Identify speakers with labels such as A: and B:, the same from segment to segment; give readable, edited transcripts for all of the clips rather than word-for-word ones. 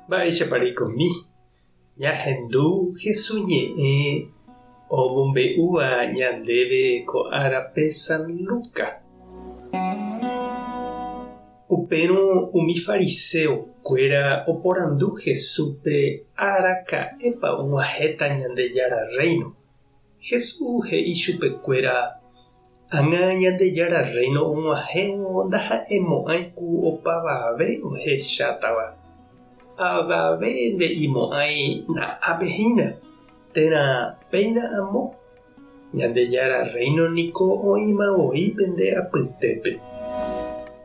A: Mba'éichaparikomi ñahendu hesuñe'ẽ omombe'úva ñandéve ko árape San Lucas. Upérõ umi fariseokuéra oporandu Jesúspe araka'épa og̃uahẽta Ñandejára Reino. Jesús he'i chupekuéra: ág̃a Ñandejára Reino og̃uahẽvo ndaha'emo'ãiku opavave ohechátava. Avave nde'imo'ãi na'ápehína, térã péina amo. Ñandejára Reino niko oĩmavoi pende apytépe.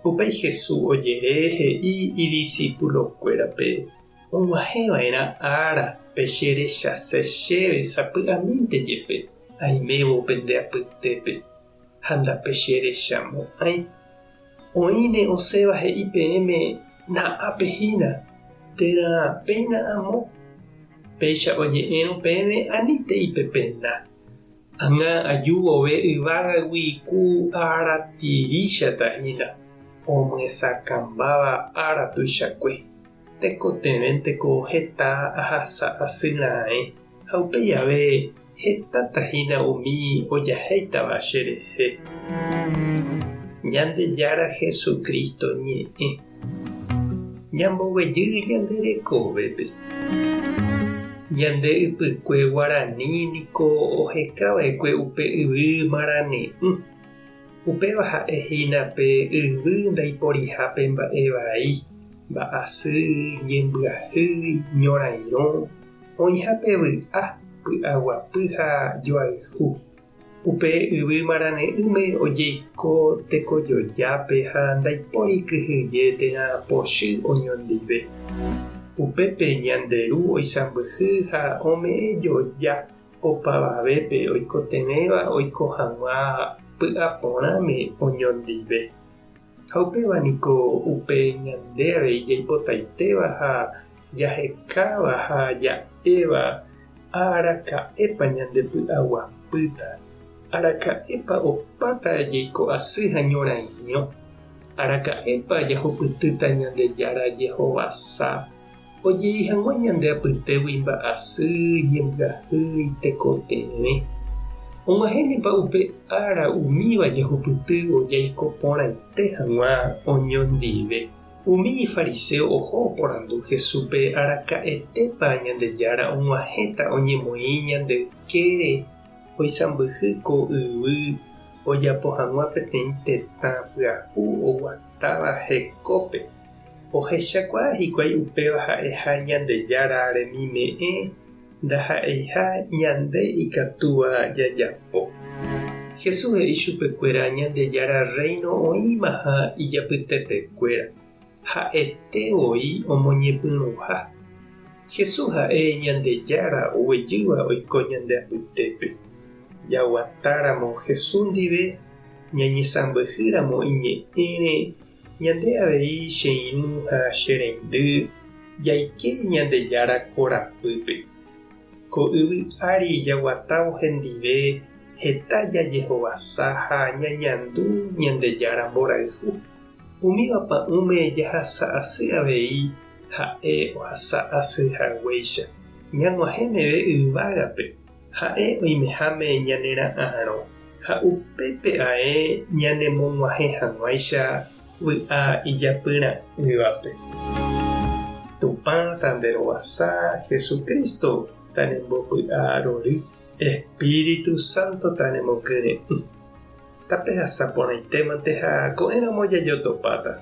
A: Upéi Jesús ojere he'i idiscípulokuérape og̃uahẽva'erã ára pe cherechase chéve sapy'amínte jepe aimévo pende apytépe ha ndapecherechamo'ãi. Oĩne osẽva he'i peẽme na'ápehína, térã péina amo. Péicha oje'érõ peẽme anínteipe pena. Ág̃a ajúvove yvágagui ku áratirichatahína omyesãkambáva ára tuichakue. Tekotevẽnteko heta ahasa asyra'ẽ ha upéi jave hetátahína umi ojahéitava cherehe. Ñandejára Jesukristo ñe'ẽ ñamboguejy ñande rekovépe. Ñande ypykue Guarani niko ohekava'ekue upe yvy Marane'ỹ. Upéva ha'ehína pe yvy ndaiporihápe mba'e vai, mba'asy, ñembyahýi, ñorairõ, oĩha pe vy'a, py'aguapy ha joayhu. Upe yvy Marane'ỹme ojeiko tekojojápe ha ndaipóri kyhyje térã pochy oñondive. Upépe ñanderu oisãmbyhy ha ome'ẽjoja opavavépe oikotevẽva oiko hag̃ua py'aporãme oñondive. Ha upéva niko upe ñande avei jaipotaitéva ha jahekáva ha ja'éva araka'épa ñande py'aguapýta. Araka'épa opáta jaiko asy ha ñorairõ. Araka'épa jahupytýta Ñandejára jehovasa. Ojei hag̃ua ñande apytégui mba'asy, ñembyahýi, tekotevẽ. Og̃uahẽnipa upe ára umíva jahupytývo jaiko porãite hag̃ua oñondive. Umi fariseo oho oporandu Jesúspe araka'etépa Ñandejára og̃uahẽta oñemoĩ ñande ykére oisãmbyhy ko yvy ojapo hag̃ua peteĩ tetã pyahu oguatáva hekópe. Ohechakuaa hikuái upéva ha'eha Ñandejára remime'ẽ ndaha'eiha ñande ikatúva jajapo. Jesús he'i chupekuéra Ñandejára Reino oĩma ha ijapytepekuéra. Ha'etevoi omoñepyrũha. Jesús ha'e Ñandejára oguejýva oiko ñande apytépe. Jaguatáramo Jesús ndive ñañesãmbyhýramo iñe'ẽre ñande avei che irũ ha chereindy jaike Ñandejára korapýpe. Ko yvy ári jaguatávo hendive heta jajehovasa ha ñañandu Ñandejára mborayhu. Umíva pa'ũme jahasa asy avei ha'e ohasa asyhaguéicha. Ñag̃uahẽmeve yvágape ha'e oimeháme ñanera'ãrõ ha upépe ae ñanemog̃uahẽ hag̃uáicha vy'a ijapyra'ỹvape. Tupã tanderovasa Jesukristo tanembopy'arory. Espíritu Santo tanemokyre'ỹ. Tape hasaporãitémante ha ko'ẽramo jajotopáta.